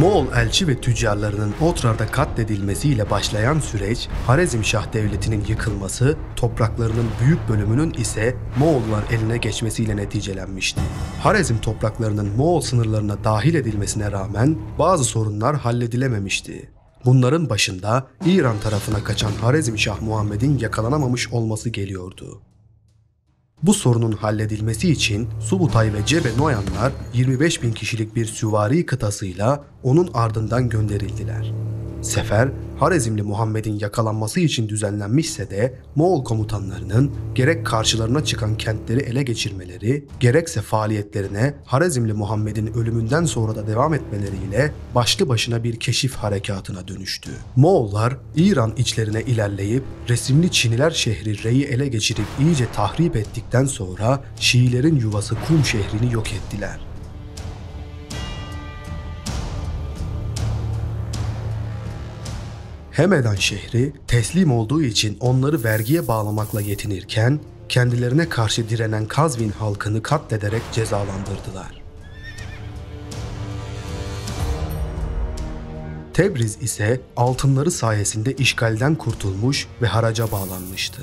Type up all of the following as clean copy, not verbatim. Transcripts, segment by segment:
Moğol elçi ve tüccarlarının Otrar'da katledilmesiyle başlayan süreç, Harizmşah Devleti'nin yıkılması, topraklarının büyük bölümünün ise Moğollar eline geçmesiyle neticelenmişti. Harezm topraklarının Moğol sınırlarına dahil edilmesine rağmen bazı sorunlar halledilememişti. Bunların başında İran tarafına kaçan Harizmşah Muhammed'in yakalanamamış olması geliyordu. Bu sorunun halledilmesi için Subutay ve Cebe Noyanlar 25.000 kişilik bir süvari kıtasıyla onun ardından gönderildiler. Sefer, Harezmli Muhammed'in yakalanması için düzenlenmişse de Moğol komutanlarının gerek karşılarına çıkan kentleri ele geçirmeleri, gerekse faaliyetlerine Harezmli Muhammed'in ölümünden sonra da devam etmeleriyle başlı başına bir keşif harekatına dönüştü. Moğollar İran içlerine ilerleyip resimli Çiniler şehri Rey'i ele geçirip iyice tahrip ettikten sonra Şiilerin yuvası Kum şehrini yok ettiler. Hemedan şehri teslim olduğu için onları vergiye bağlamakla yetinirken kendilerine karşı direnen Kazvin halkını katlederek cezalandırdılar. Tebriz ise altınları sayesinde işgalden kurtulmuş ve haraca bağlanmıştı.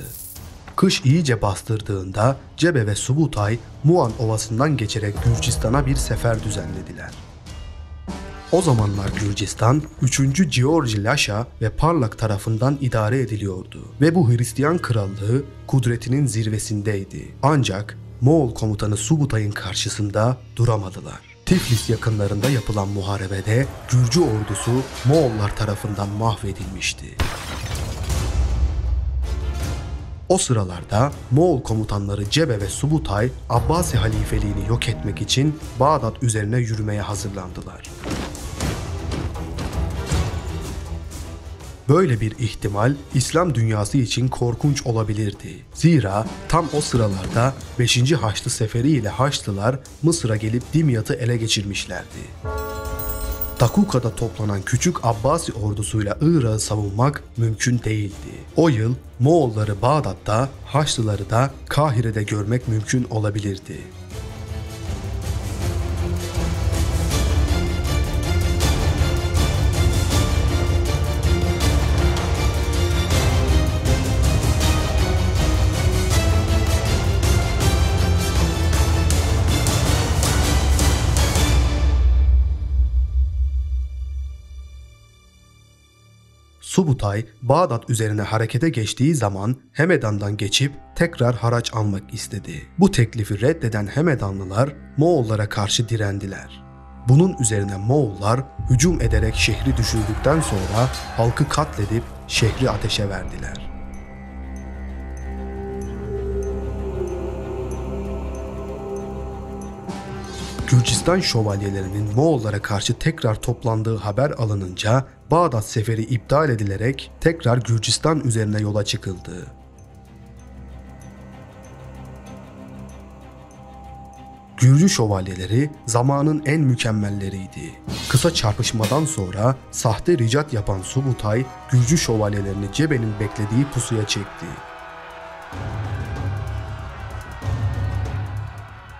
Kış iyice bastırdığında Cebe ve Subutay Muan Ovası'ndan geçerek Gürcistan'a bir sefer düzenlediler. O zamanlar Gürcistan 3. Georgi Laşa ve Parlak tarafından idare ediliyordu ve bu Hristiyan krallığı kudretinin zirvesindeydi. Ancak Moğol komutanı Subutay'ın karşısında duramadılar. Tiflis yakınlarında yapılan muharebede Gürcü ordusu Moğollar tarafından mahvedilmişti. O sıralarda Moğol komutanları Cebe ve Subutay, Abbasi halifeliğini yok etmek için Bağdat üzerine yürümeye hazırlandılar. Böyle bir ihtimal İslam dünyası için korkunç olabilirdi. Zira tam o sıralarda 5. Haçlı Seferi ile Haçlılar Mısır'a gelip Dimyat'ı ele geçirmişlerdi. Takuka'da toplanan küçük Abbasi ordusuyla Irak'ı savunmak mümkün değildi. O yıl Moğolları Bağdat'ta, Haçlıları da Kahire'de görmek mümkün olabilirdi. Subutay, Bağdat üzerine harekete geçtiği zaman Hemedan'dan geçip tekrar haraç almak istedi. Bu teklifi reddeden Hemedanlılar Moğollara karşı direndiler. Bunun üzerine Moğollar hücum ederek şehri düşürdükten sonra halkı katledip şehri ateşe verdiler. Gürcistan şövalyelerinin Moğollara karşı tekrar toplandığı haber alınınca Bağdat seferi iptal edilerek tekrar Gürcistan üzerine yola çıkıldı. Gürcü şövalyeleri zamanın en mükemmelleriydi. Kısa çarpışmadan sonra sahte ricat yapan Subutay, Gürcü şövalyelerini Cebe'nin beklediği pusuya çekti.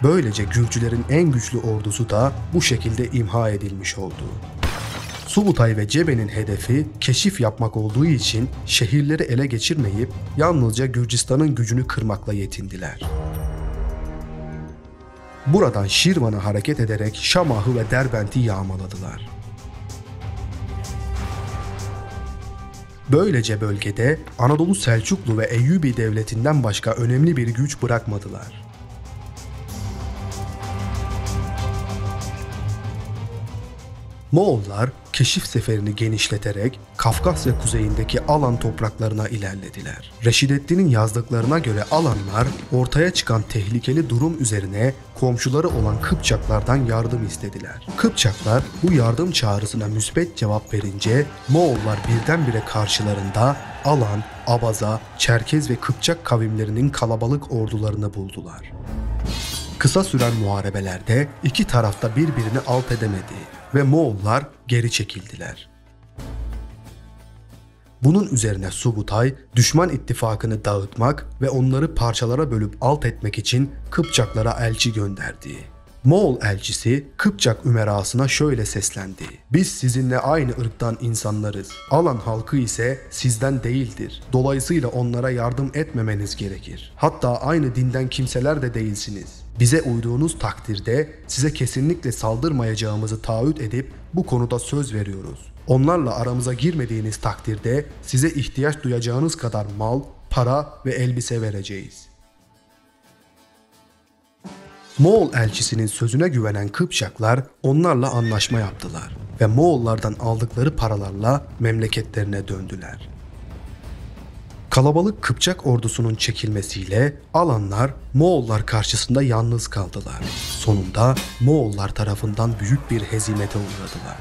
Böylece Gürcülerin en güçlü ordusu da bu şekilde imha edilmiş oldu. Subutay ve Cebe'nin hedefi keşif yapmak olduğu için şehirleri ele geçirmeyip yalnızca Gürcistan'ın gücünü kırmakla yetindiler. Buradan Şirvan'a hareket ederek Şamah'ı ve Derbent'i yağmaladılar. Böylece bölgede Anadolu Selçuklu ve Eyyubi devletinden başka önemli bir güç bırakmadılar. Moğollar keşif seferini genişleterek Kafkasya kuzeyindeki Alan topraklarına ilerlediler. Reşidettin'in yazdıklarına göre Alanlar ortaya çıkan tehlikeli durum üzerine komşuları olan Kıpçaklardan yardım istediler. Kıpçaklar bu yardım çağrısına müspet cevap verince Moğollar birdenbire karşılarında Alan, Abaza, Çerkez ve Kıpçak kavimlerinin kalabalık ordularını buldular. Kısa süren muharebelerde iki tarafta birbirini alt edemedi ve Moğollar geri çekildiler. Bunun üzerine Subutay, düşman ittifakını dağıtmak ve onları parçalara bölüp alt etmek için Kıpçaklara elçi gönderdi. Moğol elçisi Kıpçak ümerasına şöyle seslendi. Biz sizinle aynı ırktan insanlarız. Alan halkı ise sizden değildir. Dolayısıyla onlara yardım etmemeniz gerekir. Hatta aynı dinden kimseler de değilsiniz. Bize uyduğunuz takdirde size kesinlikle saldırmayacağımızı taahhüt edip bu konuda söz veriyoruz. Onlarla aramıza girmediğiniz takdirde size ihtiyaç duyacağınız kadar mal, para ve elbise vereceğiz. Moğol elçisinin sözüne güvenen Kıpçaklar onlarla anlaşma yaptılar ve Moğollardan aldıkları paralarla memleketlerine döndüler. Kalabalık Kıpçak ordusunun çekilmesiyle Alanlar Moğollar karşısında yalnız kaldılar. Sonunda Moğollar tarafından büyük bir hezimete uğradılar.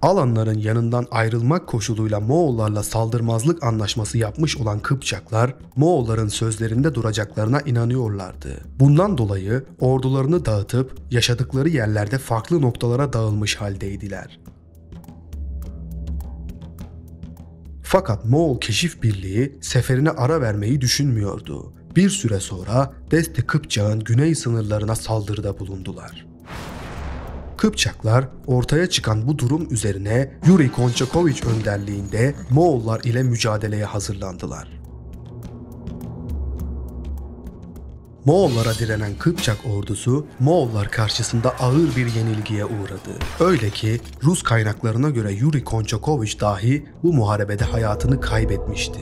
Alanların yanından ayrılmak koşuluyla Moğollarla saldırmazlık anlaşması yapmış olan Kıpçaklar, Moğolların sözlerinde duracaklarına inanıyorlardı. Bundan dolayı ordularını dağıtıp yaşadıkları yerlerde farklı noktalara dağılmış haldeydiler. Fakat Moğol Keşif Birliği seferine ara vermeyi düşünmüyordu. Bir süre sonra Desti Kıpçak'ın güney sınırlarına saldırıda bulundular. Kıpçaklar ortaya çıkan bu durum üzerine Yuri Konçakoviç önderliğinde Moğollar ile mücadeleye hazırlandılar. Moğollara direnen Kıpçak ordusu Moğollar karşısında ağır bir yenilgiye uğradı. Öyle ki Rus kaynaklarına göre Yuri Konçakoviç dahi bu muharebede hayatını kaybetmişti.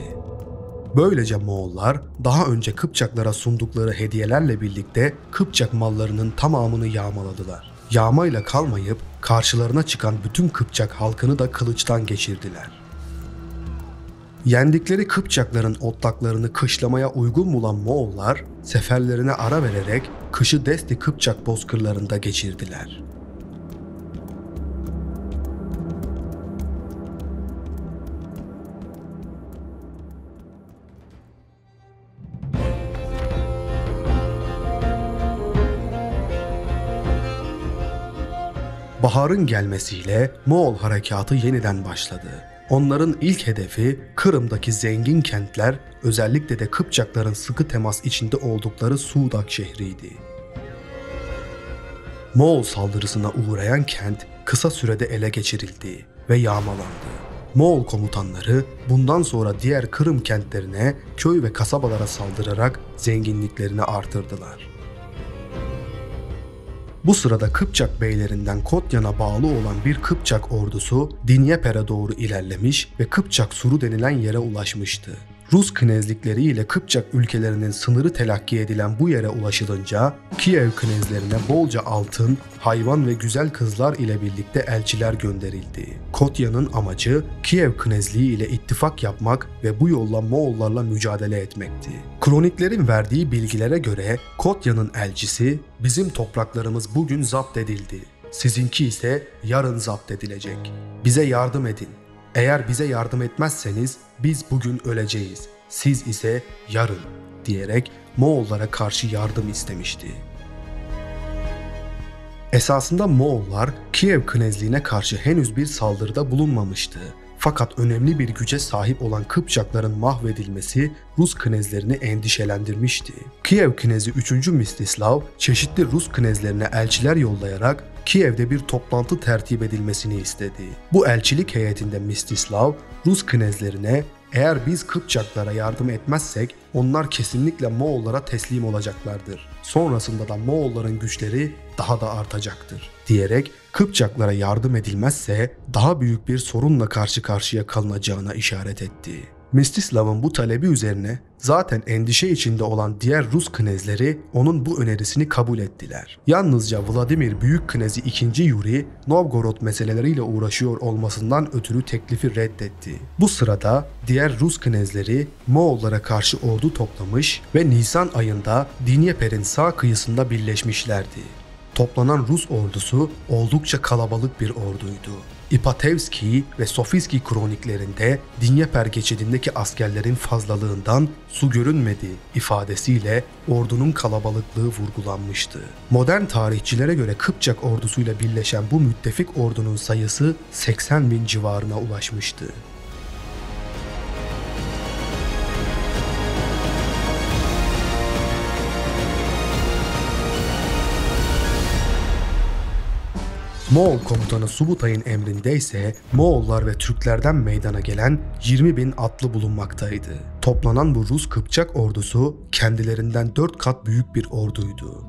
Böylece Moğollar daha önce Kıpçaklara sundukları hediyelerle birlikte Kıpçak mallarının tamamını yağmaladılar. Yağmayla kalmayıp karşılarına çıkan bütün Kıpçak halkını da kılıçtan geçirdiler. Yendikleri Kıpçakların otlaklarını kışlamaya uygun bulan Moğollar seferlerine ara vererek kışı Desti Kıpçak bozkırlarında geçirdiler. Baharın gelmesiyle Moğol harekatı yeniden başladı. Onların ilk hedefi Kırım'daki zengin kentler, özellikle de Kıpçakların sıkı temas içinde oldukları Sudak şehriydi. Moğol saldırısına uğrayan kent kısa sürede ele geçirildi ve yağmalandı. Moğol komutanları bundan sonra diğer Kırım kentlerine, köy ve kasabalara saldırarak zenginliklerini artırdılar. Bu sırada Kıpçak beylerinden Kotyan'a bağlı olan bir Kıpçak ordusu Dinyeper'e doğru ilerlemiş ve Kıpçak Suru denilen yere ulaşmıştı. Rus knezlikleri ile Kıpçak ülkelerinin sınırı telakki edilen bu yere ulaşılınca Kiev knezlerine bolca altın, hayvan ve güzel kızlar ile birlikte elçiler gönderildi. Kotya'nın amacı Kiev knezliği ile ittifak yapmak ve bu yolla Moğollarla mücadele etmekti. Kroniklerin verdiği bilgilere göre Kotya'nın elçisi "Bizim topraklarımız bugün zapt edildi. Sizinki ise yarın zapt edilecek. Bize yardım edin. Eğer bize yardım etmezseniz biz bugün öleceğiz. Siz ise yarın" diyerek Moğollara karşı yardım istemişti. Esasında Moğollar Kiev knezliğine karşı henüz bir saldırıda bulunmamıştı. Fakat önemli bir güce sahip olan Kıpçakların mahvedilmesi Rus knezlerini endişelendirmişti. Kiev knezi 3. Mstislav çeşitli Rus knezlerine elçiler yollayarak Kiev'de bir toplantı tertip edilmesini istedi. Bu elçilik heyetinde Mstislav Rus knezlerine "Eğer biz Kıpçaklara yardım etmezsek onlar kesinlikle Moğollara teslim olacaklardır. Sonrasında da Moğolların güçleri daha da artacaktır" diyerek Kıpçaklara yardım edilmezse daha büyük bir sorunla karşı karşıya kalınacağına işaret etti. Mstislav'ın bu talebi üzerine zaten endişe içinde olan diğer Rus knezleri onun bu önerisini kabul ettiler. Yalnızca Vladimir Büyük Knezi II. Yuri, Novgorod meseleleriyle uğraşıyor olmasından ötürü teklifi reddetti. Bu sırada diğer Rus knezleri Moğollara karşı ordu toplamış ve Nisan ayında Dinyeper'in sağ kıyısında birleşmişlerdi. Toplanan Rus ordusu oldukça kalabalık bir orduydu. İpatevski ve Sofiski kroniklerinde Dinyeper geçidindeki askerlerin fazlalığından "su görünmedi" ifadesiyle ordunun kalabalıklığı vurgulanmıştı. Modern tarihçilere göre Kıpçak ordusuyla birleşen bu müttefik ordunun sayısı 80.000 civarına ulaşmıştı. Moğol komutanı Subutay'ın emrinde ise Moğollar ve Türklerden meydana gelen 20.000 atlı bulunmaktaydı. Toplanan bu Rus Kıpçak ordusu kendilerinden 4 kat büyük bir orduydu.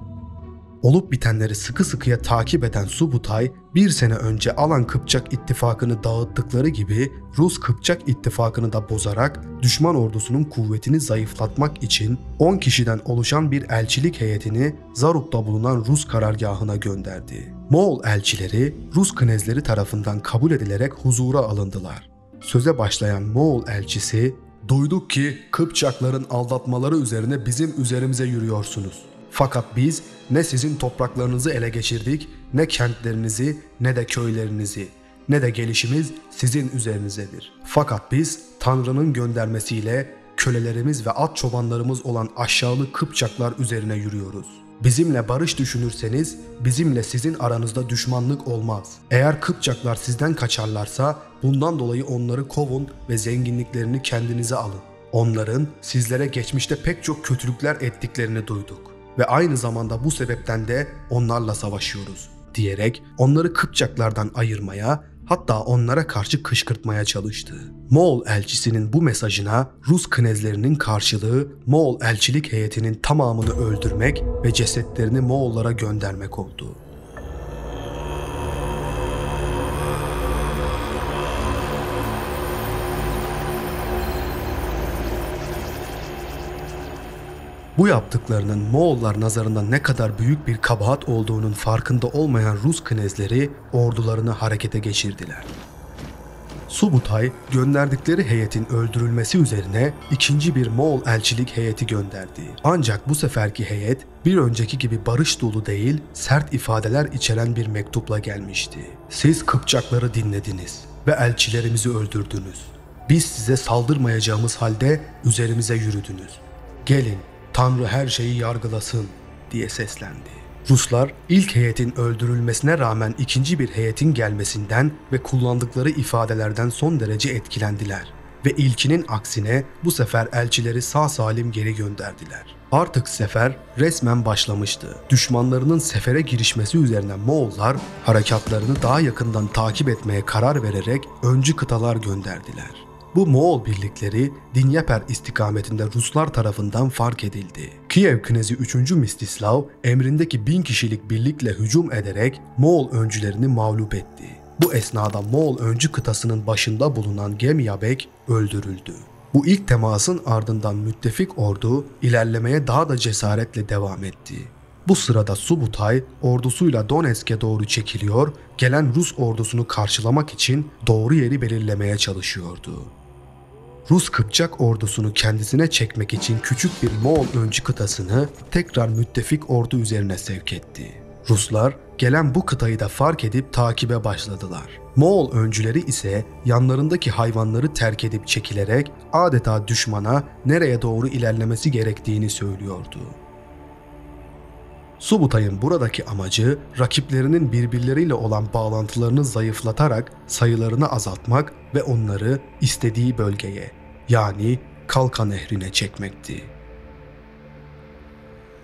Olup bitenleri sıkı sıkıya takip eden Subutay, bir sene önce Alan Kıpçak ittifakını dağıttıkları gibi Rus Kıpçak ittifakını da bozarak düşman ordusunun kuvvetini zayıflatmak için 10 kişiden oluşan bir elçilik heyetini Zarup'ta bulunan Rus karargahına gönderdi. Moğol elçileri Rus knezleri tarafından kabul edilerek huzura alındılar. Söze başlayan Moğol elçisi, "Duyduk ki Kıpçakların aldatmaları üzerine bizim üzerimize yürüyorsunuz. Fakat biz ne sizin topraklarınızı ele geçirdik, ne kentlerinizi, ne de köylerinizi, ne de gelişimiz sizin üzerinizedir. Fakat biz Tanrı'nın göndermesiyle kölelerimiz ve at çobanlarımız olan aşağılık Kıpçaklar üzerine yürüyoruz. Bizimle barış düşünürseniz bizimle sizin aranızda düşmanlık olmaz. Eğer Kıpçaklar sizden kaçarlarsa bundan dolayı onları kovun ve zenginliklerini kendinize alın. Onların sizlere geçmişte pek çok kötülükler ettiklerini duyduk ve aynı zamanda bu sebepten de onlarla savaşıyoruz," diyerek onları Kıpçaklardan ayırmaya, hatta onlara karşı kışkırtmaya çalıştı. Moğol elçisinin bu mesajına Rus knezlerinin karşılığı Moğol elçilik heyetinin tamamını öldürmek ve cesetlerini Moğollara göndermek oldu. Bu yaptıklarının Moğollar nazarında ne kadar büyük bir kabahat olduğunun farkında olmayan Rus knezleri ordularını harekete geçirdiler. Subutay gönderdikleri heyetin öldürülmesi üzerine ikinci bir Moğol elçilik heyeti gönderdi. Ancak bu seferki heyet bir önceki gibi barış dolu değil, sert ifadeler içeren bir mektupla gelmişti. "Siz Kıpçakları dinlediniz ve elçilerimizi öldürdünüz. Biz size saldırmayacağımız halde üzerimize yürüdünüz. Gelin, Tanrı her şeyi yargılasın," diye seslendi. Ruslar ilk heyetin öldürülmesine rağmen ikinci bir heyetin gelmesinden ve kullandıkları ifadelerden son derece etkilendiler ve ilkinin aksine bu sefer elçileri sağ salim geri gönderdiler. Artık sefer resmen başlamıştı. Düşmanlarının sefere girişmesi üzerine Moğollar harekatlarını daha yakından takip etmeye karar vererek öncü kıtalar gönderdiler. Bu Moğol birlikleri Dinyeper istikametinde Ruslar tarafından fark edildi. Kiev Knezi 3. Mstislav emrindeki 1000 kişilik birlikle hücum ederek Moğol öncülerini mağlup etti. Bu esnada Moğol öncü kıtasının başında bulunan Gemyabek öldürüldü. Bu ilk temasın ardından müttefik ordu ilerlemeye daha da cesaretle devam etti. Bu sırada Subutay ordusuyla Donetsk'e doğru çekiliyor, gelen Rus ordusunu karşılamak için doğru yeri belirlemeye çalışıyordu. Rus Kıpçak ordusunu kendisine çekmek için küçük bir Moğol öncü kıtasını tekrar müttefik ordu üzerine sevk etti. Ruslar gelen bu kıtayı da fark edip takibe başladılar. Moğol öncüleri ise yanlarındaki hayvanları terk edip çekilerek adeta düşmana nereye doğru ilerlemesi gerektiğini söylüyordu. Subutay'ın buradaki amacı rakiplerinin birbirleriyle olan bağlantılarını zayıflatarak sayılarını azaltmak ve onları istediği bölgeye, yani Kalka Nehri'ne çekmekti.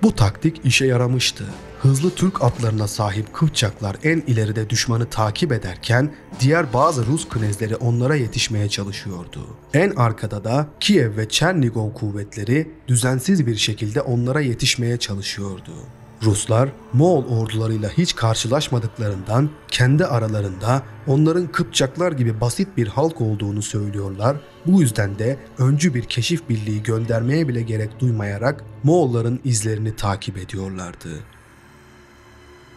Bu taktik işe yaramıştı. Hızlı Türk atlarına sahip Kıpçaklar en ileride düşmanı takip ederken diğer bazı Rus knezleri onlara yetişmeye çalışıyordu. En arkada da Kiev ve Çernigov kuvvetleri düzensiz bir şekilde onlara yetişmeye çalışıyordu. Ruslar Moğol ordularıyla hiç karşılaşmadıklarından kendi aralarında onların Kıpçaklar gibi basit bir halk olduğunu söylüyorlar. Bu yüzden de öncü bir keşif birliği göndermeye bile gerek duymayarak Moğolların izlerini takip ediyorlardı.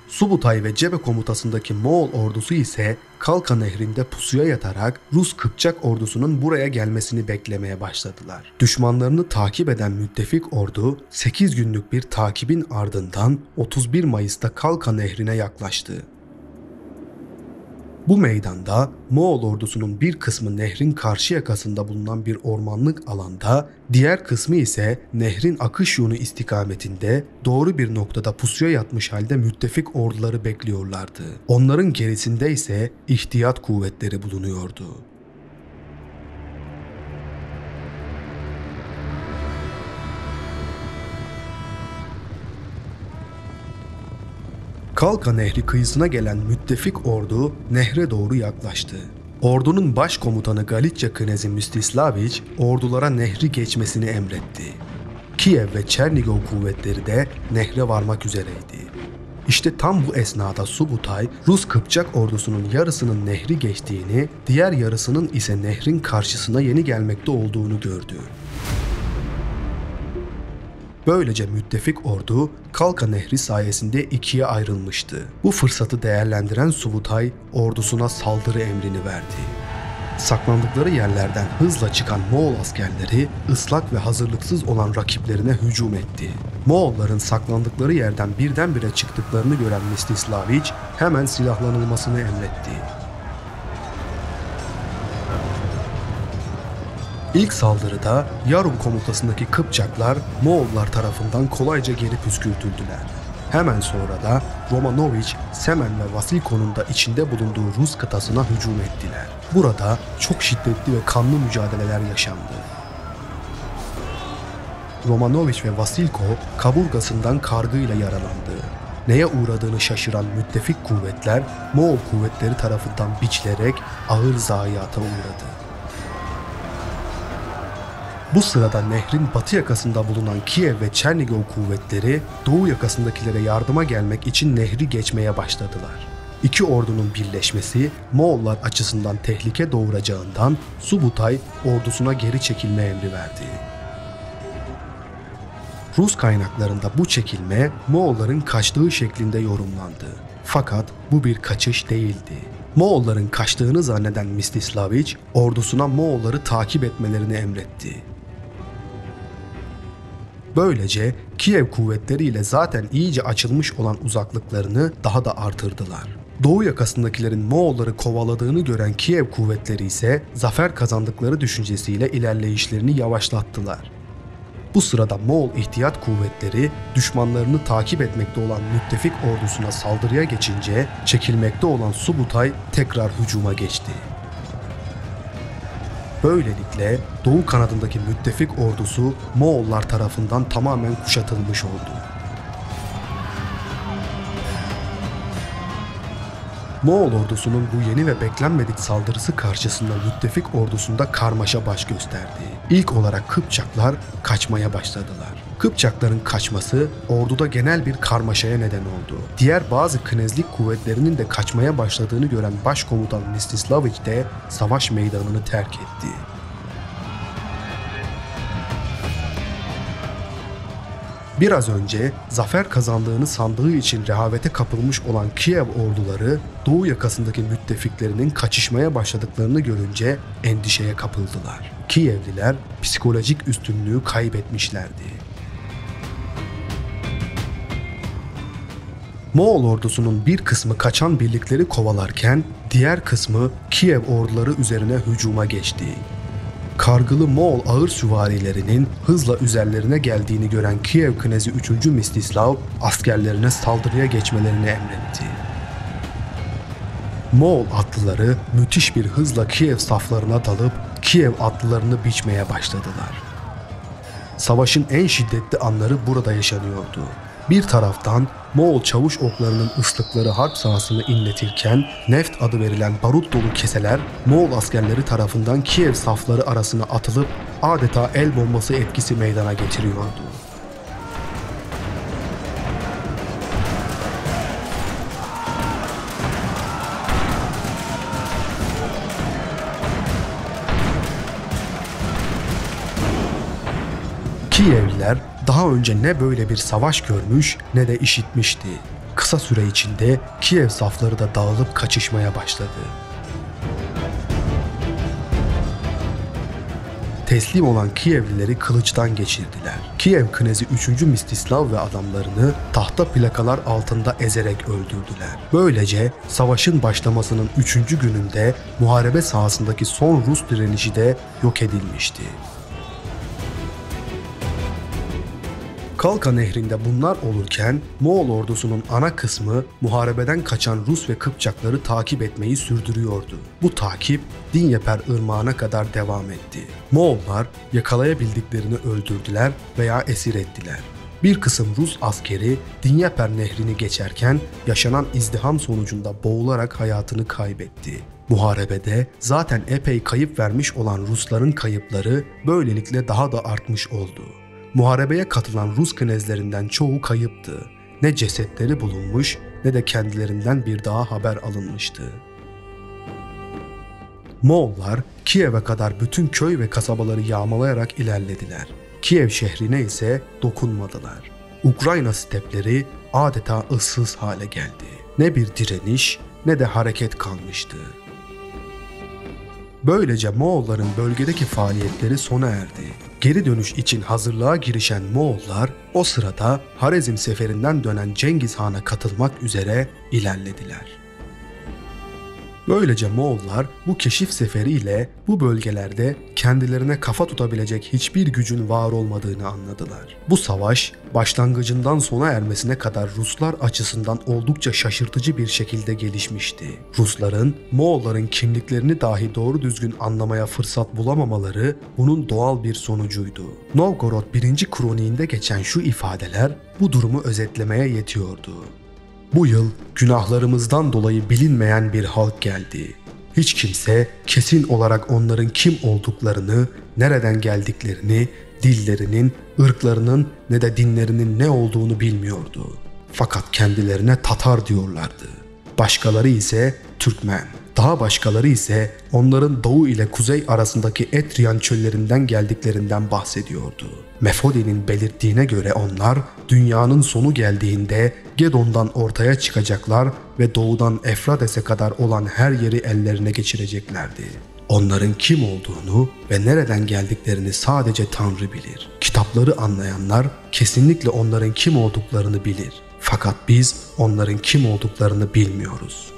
Subutay ve Cebe komutasındaki Moğol ordusu ise Kalka Nehri'nde pusuya yatarak Rus Kıpçak ordusunun buraya gelmesini beklemeye başladılar. Düşmanlarını takip eden müttefik ordu 8 günlük bir takibin ardından 31 Mayıs'ta Kalka Nehri'ne yaklaştı. Bu meydanda Moğol ordusunun bir kısmı nehrin karşı yakasında bulunan bir ormanlık alanda, diğer kısmı ise nehrin akış yönü istikametinde doğru bir noktada pusuya yatmış halde müttefik orduları bekliyorlardı. Onların gerisinde ise ihtiyat kuvvetleri bulunuyordu. Kalka Nehri kıyısına gelen müttefik ordu nehre doğru yaklaştı. Ordunun başkomutanı Galicia Knezi Mstislaviç ordulara nehri geçmesini emretti. Kiev ve Çernigov kuvvetleri de nehre varmak üzereydi. İşte tam bu esnada Subutay, Rus Kıpçak ordusunun yarısının nehri geçtiğini, diğer yarısının ise nehrin karşısına yeni gelmekte olduğunu gördü. Böylece müttefik ordu Kalka Nehri sayesinde ikiye ayrılmıştı. Bu fırsatı değerlendiren Subutay ordusuna saldırı emrini verdi. Saklandıkları yerlerden hızla çıkan Moğol askerleri ıslak ve hazırlıksız olan rakiplerine hücum etti. Moğolların saklandıkları yerden birdenbire çıktıklarını gören Mstislaviç hemen silahlanılmasını emretti. İlk saldırıda Yarum komutasındaki Kıpçaklar Moğollar tarafından kolayca geri püskürtüldüler. Hemen sonra da Romanoviç, Semen ve Vasilko'nun da içinde bulunduğu Rus kıtasına hücum ettiler. Burada çok şiddetli ve kanlı mücadeleler yaşandı. Romanoviç ve Vasilko kaburgasından kargıyla yaralandı. Neye uğradığını şaşıran müttefik kuvvetler Moğol kuvvetleri tarafından biçilerek ağır zayiata uğradı. Bu sırada nehrin batı yakasında bulunan Kiev ve Çernigov kuvvetleri doğu yakasındakilere yardıma gelmek için nehri geçmeye başladılar. İki ordunun birleşmesi Moğollar açısından tehlike doğuracağından Subutay ordusuna geri çekilme emri verdi. Rus kaynaklarında bu çekilme Moğolların kaçtığı şeklinde yorumlandı. Fakat bu bir kaçış değildi. Moğolların kaçtığını zanneden Mstislaviç ordusuna Moğolları takip etmelerini emretti. Böylece Kiev kuvvetleriyle zaten iyice açılmış olan uzaklıklarını daha da artırdılar. Doğu yakasındakilerin Moğolları kovaladığını gören Kiev kuvvetleri ise zafer kazandıkları düşüncesiyle ilerleyişlerini yavaşlattılar. Bu sırada Moğol ihtiyat kuvvetleri düşmanlarını takip etmekte olan müttefik ordusuna saldırıya geçince çekilmekte olan Subutay tekrar hücuma geçti. Böylelikle Doğu kanadındaki müttefik ordusu Moğollar tarafından tamamen kuşatılmış oldu. Moğol ordusunun bu yeni ve beklenmedik saldırısı karşısında müttefik ordusunda karmaşa baş gösterdi. İlk olarak Kıpçaklar kaçmaya başladılar. Kıpçakların kaçması orduda genel bir karmaşaya neden oldu. Diğer bazı knezlik kuvvetlerinin de kaçmaya başladığını gören başkomutan Mstislaviç de savaş meydanını terk etti. Biraz önce zafer kazandığını sandığı için rehavete kapılmış olan Kiev orduları Doğu yakasındaki müttefiklerinin kaçışmaya başladıklarını görünce endişeye kapıldılar. Kievliler psikolojik üstünlüğü kaybetmişlerdi. Moğol ordusunun bir kısmı kaçan birlikleri kovalarken diğer kısmı Kiev orduları üzerine hücuma geçti. Kargılı Moğol ağır süvarilerinin hızla üzerlerine geldiğini gören Kiev Knezi 3. Mstislav askerlerine saldırıya geçmelerini emretti. Moğol atlıları müthiş bir hızla Kiev saflarına dalıp Kiev atlılarını biçmeye başladılar. Savaşın en şiddetli anları burada yaşanıyordu. Bir taraftan Moğol çavuş oklarının ıslıkları harp sahasını inletirken neft adı verilen barut dolu keseler Moğol askerleri tarafından Kiev safları arasına atılıp adeta el bombası etkisi meydana getiriyordu. Kievliler daha önce ne böyle bir savaş görmüş ne de işitmişti. Kısa süre içinde Kiev safları da dağılıp kaçışmaya başladı. Teslim olan Kievlileri kılıçtan geçirdiler. Kiev Knezi 3. Mstislav ve adamlarını tahta plakalar altında ezerek öldürdüler. Böylece savaşın başlamasının 3. gününde muharebe sahasındaki son Rus direnişi de yok edilmişti. Kalka Nehri'nde bunlar olurken Moğol ordusunun ana kısmı muharebeden kaçan Rus ve Kıpçakları takip etmeyi sürdürüyordu. Bu takip Dinyeper Irmağı'na kadar devam etti. Moğollar yakalayabildiklerini öldürdüler veya esir ettiler. Bir kısım Rus askeri Dnyeper nehrini geçerken yaşanan izdiham sonucunda boğularak hayatını kaybetti. Muharebede zaten epey kayıp vermiş olan Rusların kayıpları böylelikle daha da artmış oldu. Muharebeye katılan Rus knezlerinden çoğu kayıptı. Ne cesetleri bulunmuş ne de kendilerinden bir daha haber alınmıştı. Moğollar Kiev'e kadar bütün köy ve kasabaları yağmalayarak ilerlediler. Kiev şehrine ise dokunmadılar. Ukrayna stepleri adeta ıssız hale geldi. Ne bir direniş ne de hareket kalmıştı. Böylece Moğolların bölgedeki faaliyetleri sona erdi. Geri dönüş için hazırlığa girişen Moğollar o sırada Harezm seferinden dönen Cengiz Han'a katılmak üzere ilerlediler. Böylece Moğollar bu keşif seferiyle bu bölgelerde kendilerine kafa tutabilecek hiçbir gücün var olmadığını anladılar. Bu savaş başlangıcından sona ermesine kadar Ruslar açısından oldukça şaşırtıcı bir şekilde gelişmişti. Rusların Moğolların kimliklerini dahi doğru düzgün anlamaya fırsat bulamamaları bunun doğal bir sonucuydu. Novgorod 1. Kroniğinde geçen şu ifadeler bu durumu özetlemeye yetiyordu. Bu yıl günahlarımızdan dolayı bilinmeyen bir halk geldi. Hiç kimse kesin olarak onların kim olduklarını, nereden geldiklerini, dillerinin, ırklarının ne de dinlerinin ne olduğunu bilmiyordu. Fakat kendilerine Tatar diyorlardı. Başkaları ise Türkmen. Daha başkaları ise onların doğu ile kuzey arasındaki Etrian çöllerinden geldiklerinden bahsediyordu. Mefodi'nin belirttiğine göre onlar dünyanın sonu geldiğinde Gedon'dan ortaya çıkacaklar ve doğudan Efrades'e kadar olan her yeri ellerine geçireceklerdi. Onların kim olduğunu ve nereden geldiklerini sadece Tanrı bilir. Kitapları anlayanlar kesinlikle onların kim olduklarını bilir. Fakat biz onların kim olduklarını bilmiyoruz.